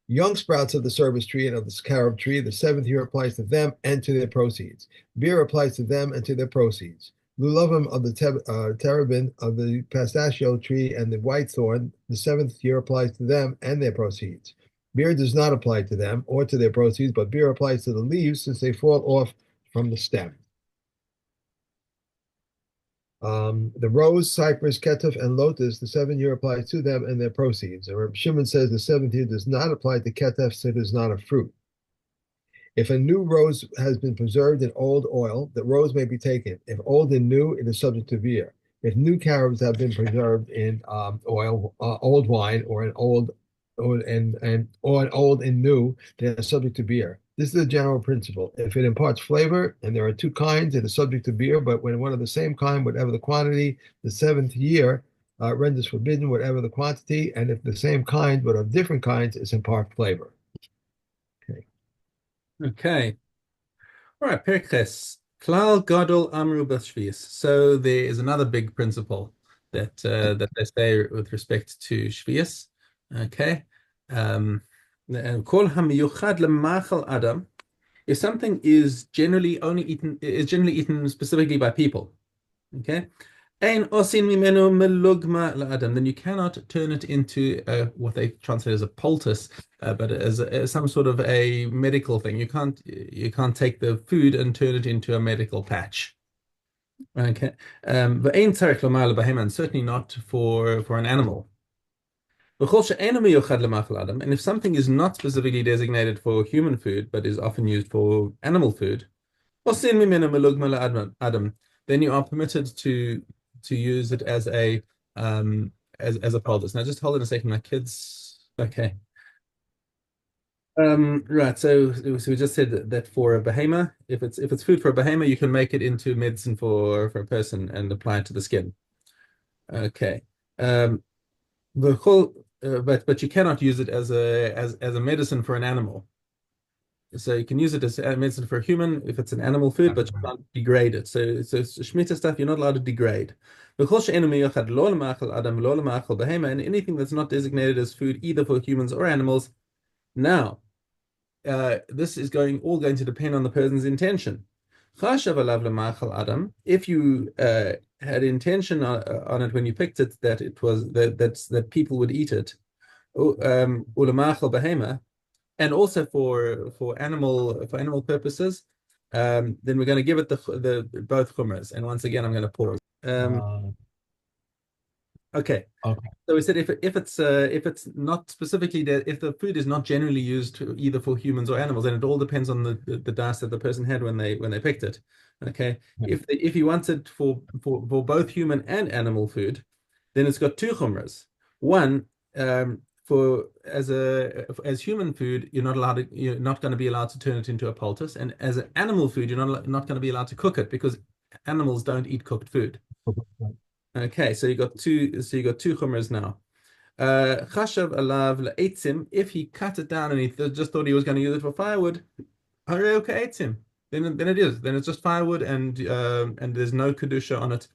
Young sprouts of the service tree and of the carob tree, the seventh year applies to them and to their proceeds. Beer applies to them and to their proceeds. Lulavim of the terebinth of the pistachio tree and the white thorn, the seventh year applies to them and their proceeds. Beer does not apply to them or to their proceeds, but beer applies to the leaves since they fall off from the stem. The rose, cypress, ketuf, and lotus, the 7 year applies to them and their proceeds. And Reb Shimon says the 7th year does not apply to ketuf, so it is not a fruit. If a new rose has been preserved in old oil, the rose may be taken. If old and new, it is subject to beer. If new carobs have been preserved in oil, old wine, or an old and new, they are subject to beer. This is the general principle. If it imparts flavor, and there are two kinds, it is subject to beer. But when one of the same kind, whatever the quantity, the 7th year renders forbidden, whatever the quantity. And if the same kind, but of different kinds, is impart flavor. Okay. Okay. All right, Perikles. Klal Gadol Amru B'Shvius. So there is another big principle that they say with respect to Shvius. Okay. Um, and Kol Hamiyuchad Lemachal Adam. If something is generally eaten specifically by people. Okay. Ein osin mimenu melugma la'adam. Then you cannot turn it into what they translate as a poultice, but as some sort of a medical thing. You can't take the food and turn it into a medical patch. Okay. But ein tzarich lomar lebeheima, and certainly not for an animal. V'chol she'eino miyuchad lemachal adam. And if something is not specifically designated for human food, but is often used for animal food, osin mimenu melugma la'adam, then you are permitted to use it as a poultice. Now just hold on a second, my kids. Okay. Right. So we just said that for a behemoth, if it's food for a behemoth, you can make it into medicine for a person and apply it to the skin. Okay. The whole but you cannot use it as a medicine for an animal. So you can use it as medicine for a human if it's an animal food, but you can't degrade it. So Shemitah stuff you're not allowed to degrade. And anything that's not designated as food either for humans or animals. Now, this is all going to depend on the person's intention. If you had intention on it when you picked it that it was that people would eat it, and also for animal purposes, then we're going to give it the both chumras. And once again, I'm going to pause. Uh, Okay. okay. So we said if it's not specifically that if the food is not generally used either for humans or animals, then it all depends on the dice that the person had when they picked it. Okay. If you wanted for both human and animal food, then it's got two chumras. One, for as human food, you're not going to be allowed to turn it into a poultice, and as an animal food, you're not going to be allowed to cook it because animals don't eat cooked food. Okay, so you got two chumras now. Chashav alav le'etzim. If he cut it down and he just thought he was going to use it for firewood, harei ka'etzim. Then it is. Then it's just firewood and there's no kedusha on it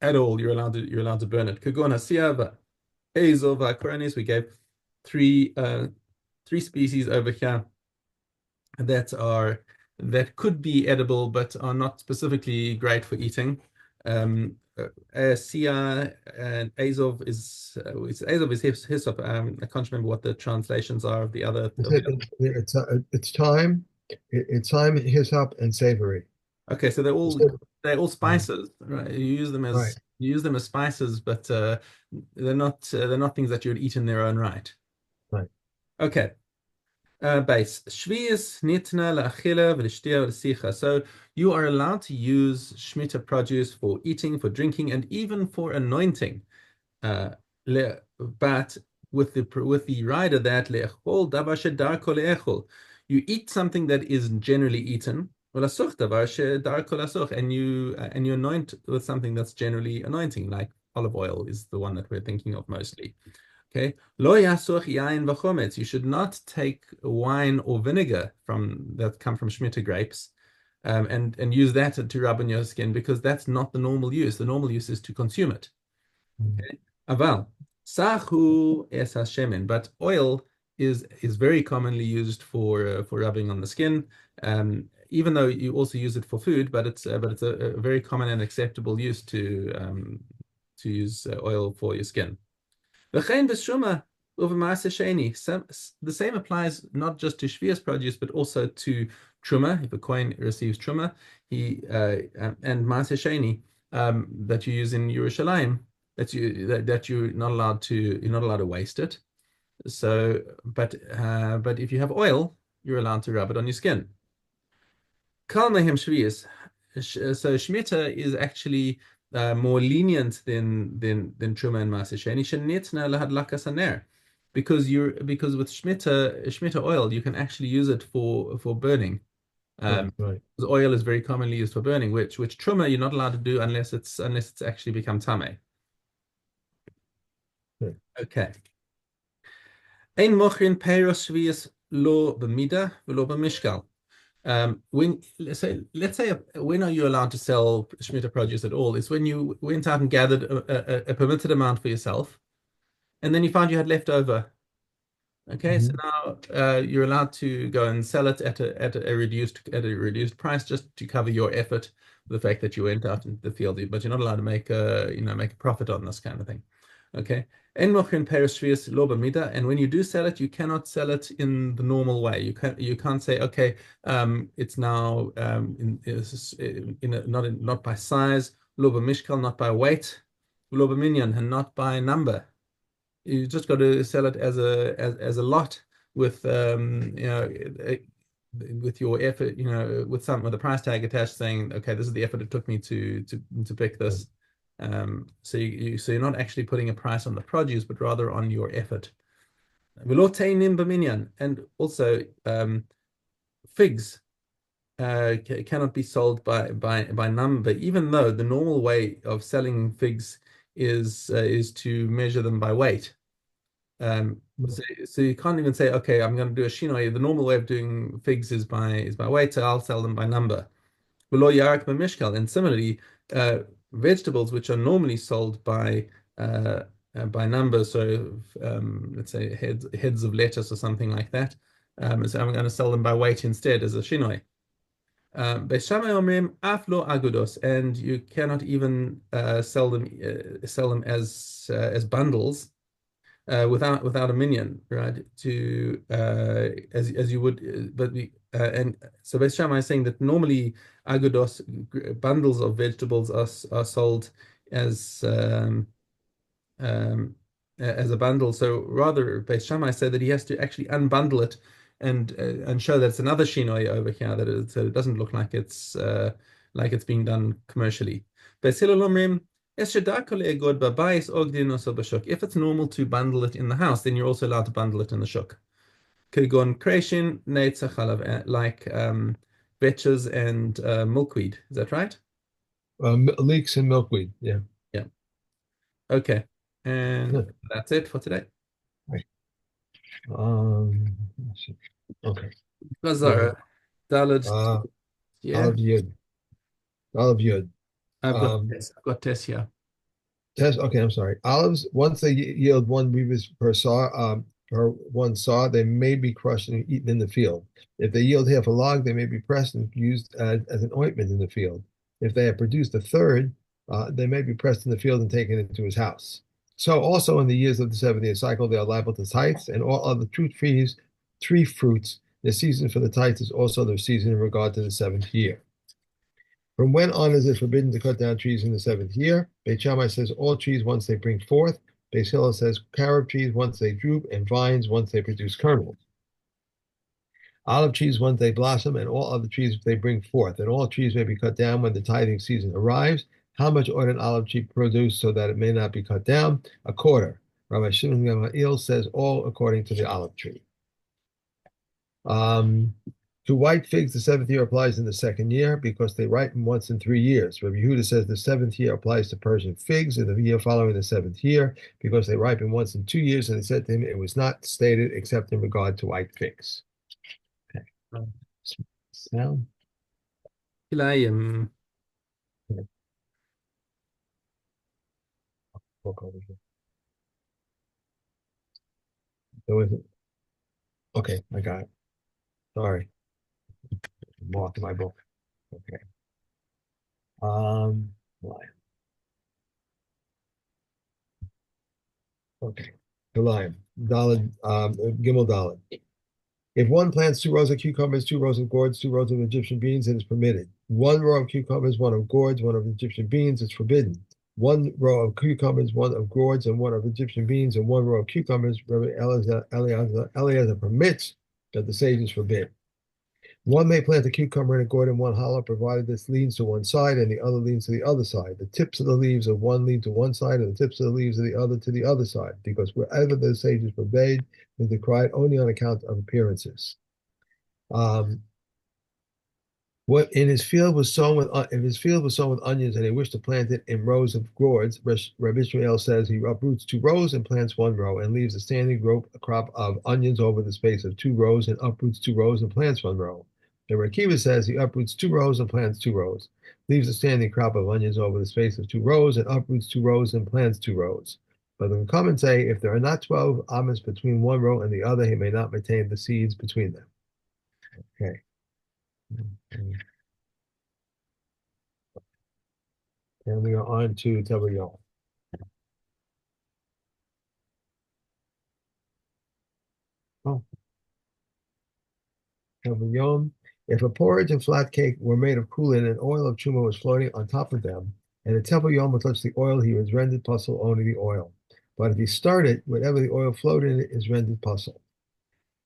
at all. You're allowed to burn it. Kagon hasiya va'ezov va'koronis. We gave three species over here that could be edible but are not specifically great for eating. Sia and Azov is hyssop. I can't remember what the translations are of the other. It's thyme, it's thyme, hyssop, and savory. Okay, so they're all So, they're all right, spices, right? right, You use them as spices, but they're not things that you would eat in their own right. right. Okay. Base. Shevi'is nitna la'achila v'lishtia v'l'sicha. So you are allowed to use Shemitah produce for eating, for drinking, and even for anointing. But with the rider that le'echol davar shedar kol le'echol. You eat something that is generally eaten. V'lasuch davar shedar kol lasuch, and you anoint with something that's generally anointing, like olive oil is the one that we're thinking of mostly. Okay. Lo yasuch yain v'chometz. You should not take wine or vinegar that come from Shemitah grapes, and use that to rub on your skin because that's not the normal use. The normal use is to consume it. Mm. Okay. Aval. Sahu es hashemen, but oil is very commonly used for rubbing on the skin. Even though you also use it for food, but it's a very common and acceptable use to use oil for your skin. V'chein b'shuma u'v'ma'aseh sheni. The same applies not just to Shvius produce, but also to truma. If a kohen receives truma, he and ma'aseh sheni that you use in Yerushalayim, that you're not allowed to waste it. So, but if you have oil, you're allowed to rub it on your skin. Kal mehem Shvius. So Shemitah is actually more lenient than Truma and Maaser Sheni. Shenitna lahadlakas haner, because with Shemitah oil you can actually use it for burning. Right, right. Because oil is very commonly used for burning, which Truma you're not allowed to do unless it's actually become tame. Right. Okay. Ein mochrin peiros shvius lo b'mida v'lo b'mishkal. When let's say when are you allowed to sell Shemitah produce at all? It's when you went out and gathered a permitted amount for yourself, and then you found you had left over. Okay, so Mhm. now you're allowed to go and sell it at a reduced price just to cover your effort, the fact that you went out into the field, but you're not allowed to make a profit on this kind of thing. Okay. En mochin peres shvius lo b'mida, and when you do sell it, you cannot sell it in the normal way. You can't say, okay, it's now not by size, lo b'mishkal, not by weight, lo b'minyan, and not by number. You just got to sell it as a lot with with your effort, with a price tag attached saying, okay, this is the effort it took me to pick Right. this. So you're not actually putting a price on the produce, but rather on your effort. And also figs cannot be sold by number, even though the normal way of selling figs is to measure them by weight. So you can't even say, okay, I'm going to do a shinoi. The normal way of doing figs is by weight, so I'll sell them by number. Below yarak b'mishkal. And similarly, vegetables which are normally sold by number, so let's say heads of lettuce or something like that. So I'm going to sell them by weight instead as a shinoi. Beis Shammai omrim af lo agudos, and you cannot even sell them as bundles without a minion, right? To as you would, but the and so Beis Shammai is saying that normally agudos bundles of vegetables are sold as um, um, as a bundle. So rather, Beis Shammai said that he has to actually unbundle it and show that it's another shinoi over here, so it doesn't look like it's being done commercially. Beis Hillel omrim, if it's normal to bundle it in the house, then you're also allowed to bundle it in the shuk. Kegon kreishin neitzach halav, like vetches and milkweed. Is that right? Leeks and milkweed. Yeah. Yeah. Okay. And Good. that's it for today. Right. Let's see. Okay. Yeah. Bazara, Dalad. Uh, Yeah. Olive Yud. Olive Yud. Um, I've got Tess here. Okay, I'm sorry. Olives, once they yield one rivas per one saw, they may be crushed and eaten in the field. If they yield half a log, they may be pressed and used as an ointment in the field. If they have produced a third, they may be pressed in the field and taken into his house. So also in the years of the 70th cycle, they are liable to tithes, and all other tree fruits, the season for the tithes is also their season in regard to the seventh year. From when on is it forbidden to cut down trees in the seventh year? Beit Shammai says all trees once they bring forth. Beis Hillel says carob trees once they droop, and vines once they produce kernels. Olive trees once they blossom, and all other trees they bring forth. And all trees may be cut down when the tithing season arrives. How much ought an olive tree produce so that it may not be cut down? A quarter. Rabbi Shimon Gamaliel says all according to the olive tree. Um, to white figs, the seventh year applies in the second year because they ripen once in 3 years. Rabbi Yehuda says the seventh year applies to Persian figs in the year following the seventh year because they ripen once in 2 years. And they said to him, it was not stated except in regard to white figs. Okay. Sound? Kilayim. Okay. So is it? Okay, I got it. Sorry, I'm off to my book. Okay. Lion. Okay. The lion. Dalid, Gimel Dalid. If one plants 2 rows of cucumbers, 2 rows of gourds, 2 rows of Egyptian beans, it is permitted. 1 row of cucumbers, 1 of gourds, 1 of Egyptian beans is forbidden. 1 row of cucumbers, 1 of gourds, and 1 of Egyptian beans, and 1 row of cucumbers, Rabbi Eliezer permits, that the sages forbid. One may plant a cucumber in a gourd in one hollow, provided this leans to one side and the other leans to the other side. The tips of the leaves of one lean to one side, and the tips of the leaves of the other to the other side, because wherever the sages forbade, they decried only on account of appearances. Um, what in his field was sown with if his field was sown with onions and he wished to plant it in rows of gourds, Rabbi Ishmael says he uproots 2 rows and plants 1 row and leaves a standing crop of onions over the space of 2 rows and uproots 2 rows and plants 1 row. The Rakiva says he uproots 2 rows and plants 2 rows, leaves a standing crop of onions over the space of 2 rows and uproots 2 rows and plants 2 rows. But the comments say if there are not 12 amos between 1 row and the other, he may not maintain the seeds between them. Okay. And we are on to Tavayom. Oh, Tavayom. If a porridge and flat cake were made of kulin and oil of chuma was floating on top of them, and the Tavayom would touch the oil, he was rendered puzzle only the oil. But if he stirred it, whatever the oil floated in it is rendered puzzle.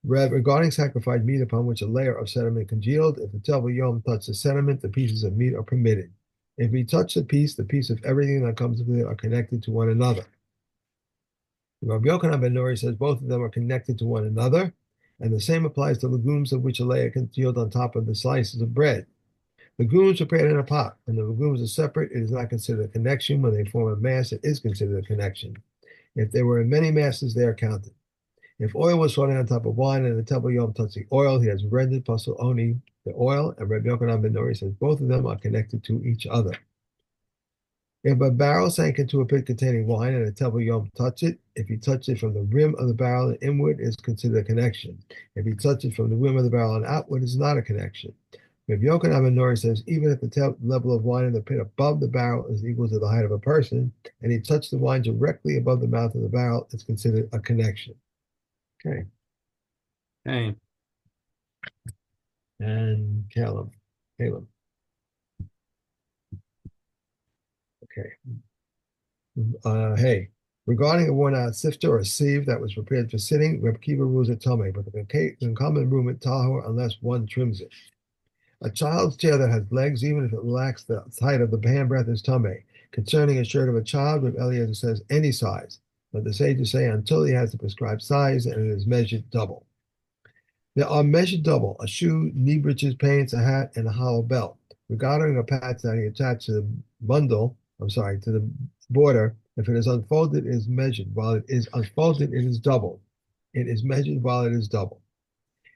Regarding sacrificed meat upon which a layer of sediment congealed, if the Tavayom touched the sediment, the pieces of meat are permitted. If he touched the piece of everything that comes with it are connected to one another. Rabbi Yochanan ben Nuri says both of them are connected to one another, and the same applies to legumes of which a layer congealed on top of the slices of bread. Legumes are prepared in a pot. When the legumes are separate, it is not considered a connection. When they form a mass, it is considered a connection. If there were many masses, they are counted. If oil was floating on top of wine and the temple yom touched the oil, he has rendered puzzle only the oil, and Rabbi Yochanan ben Nuri says both of them are connected to each other. If a barrel sank into a pit containing wine and a temple yom touched it, if he touched it from the rim of the barrel and inward, it is considered a connection. If he touched it from the rim of the barrel and outward, it is not a connection. If Yochanan ben Nuri says even if the level of wine in the pit above the barrel is equal to the height of a person, and he touched the wine directly above the mouth of the barrel, it's considered a connection. Okay. Okay. And Caleb. Okay. Hey, regarding a worn-out sifter or sieve that was prepared for sitting, Reb Kiva rules it tame, but the common room at tahor unless one trims it. A child's chair that has legs, even if it lacks the height of the handbreadth, is tame. Concerning a shirt of a child, Reb Eliezer says any size, but the sages say until he has the prescribed size and it is measured double. There are measured double, a shoe, knee breeches, pants, a hat, and a hollow belt. Regarding a patch that he attached to the to the border, if it is unfolded, it is measured. While it is unfolded, it is doubled. It is measured while it is doubled.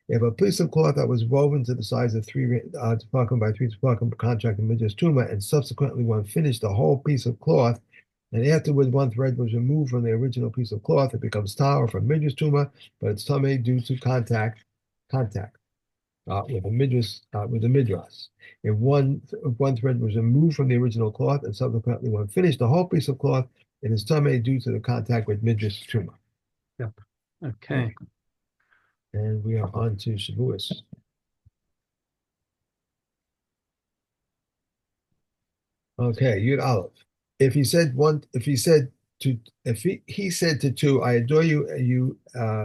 If a piece of cloth that was woven to the size of 3 tefachim by 3 tefachim contract in Midrash Tuma, and subsequently one finished the whole piece of cloth, and afterwards one thread was removed from the original piece of cloth, it becomes tahor from Midrash Tuma, but it's tamei due to contact with the midras. If one thread was removed from the original cloth and subsequently one finished the whole piece of cloth, it is tamei due to the contact with midras truma. Yep. Okay. And we are on to Shevi'is. Okay, Yud Aleph. If he said he said to two, I adore you,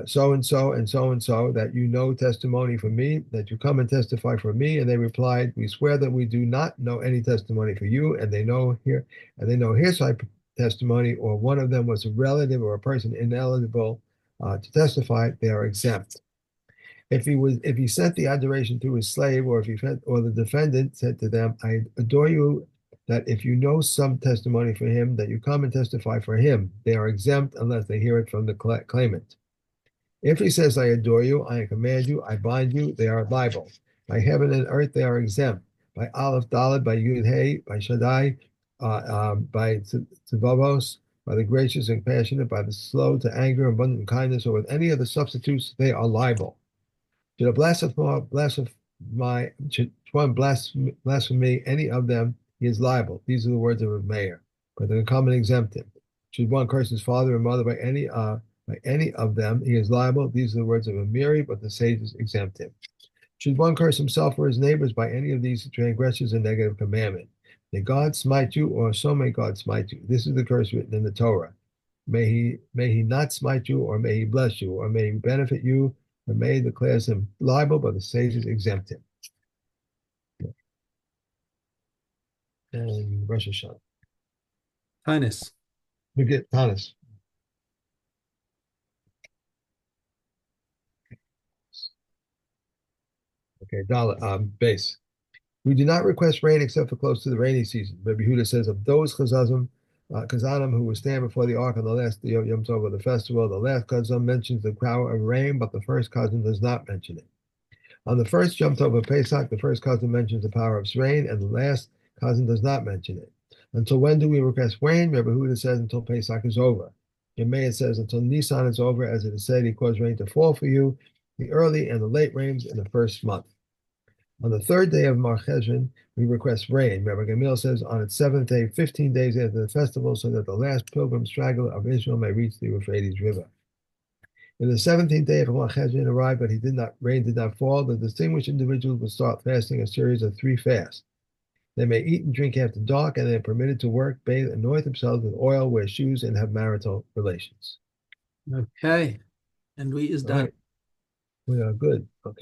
so and so and so and so, that you know testimony for me, that you come and testify for me. And they replied, we swear that we do not know any testimony for you, and they know hearsay testimony, or one of them was a relative or a person ineligible to testify, they are exempt. If he sent the adoration through his slave, or the defendant said to them, I adore you, that if you know some testimony for him, that you come and testify for him. They are exempt unless they hear it from the claimant. If he says, I adore you, I command you, I bind you, they are liable. By heaven and earth, they are exempt. By Aleph Daled, by Yud Hey, by Shaddai, by Tzavavos, by the gracious and compassionate, by the slow to anger, abundant in kindness, or with any of the substitutes, they are liable. Should a should one blaspheme any of them, he is liable. These are the words of a mayor, but they come and exempt him. Should one curse his father or mother by any of them, he is liable. These are the words of a Miri, but the sages exempt him. Should one curse himself or his neighbors by any of these transgressions, a negative commandment? May God smite you, or so may God smite you. This is the curse written in the Torah. May he not smite you, or may he bless you, or may he benefit you, or may he declares him liable, but the sages exempt him. And Rosh Hashanah. Tanis. We get Tanis. Okay, dollar base. We do not request rain except for close to the rainy season. Rabbi Huda says of those Chazanim who will stand before the ark on the last day of Yom Tov of the festival, the last Chazan mentions the power of rain, but the first Chazan does not mention it. On the first Yom Tov of Pesach, the first Chazan mentions the power of rain, and the last Chazan does not mention it. Until when do we request rain? Rabbi Huda says until Pesach is over. In May it says until Nisan is over, as it is said, he caused rain to fall for you, the early and the late rains in the first month. On the third day of Mar Cheshvan, we request rain. Rabbi Gamil says on its seventh day, 15 days after the festival, so that the last pilgrim straggler of Israel may reach the Euphrates River. When the 17th day of Mar Cheshvan arrived, but rain did not fall, the distinguished individuals will start fasting a series of 3 fasts. They may eat and drink after dark, and they are permitted to work, bathe, anoint themselves with oil, wear shoes, and have marital relations. Okay. And we is All done. right. We are good. Okay.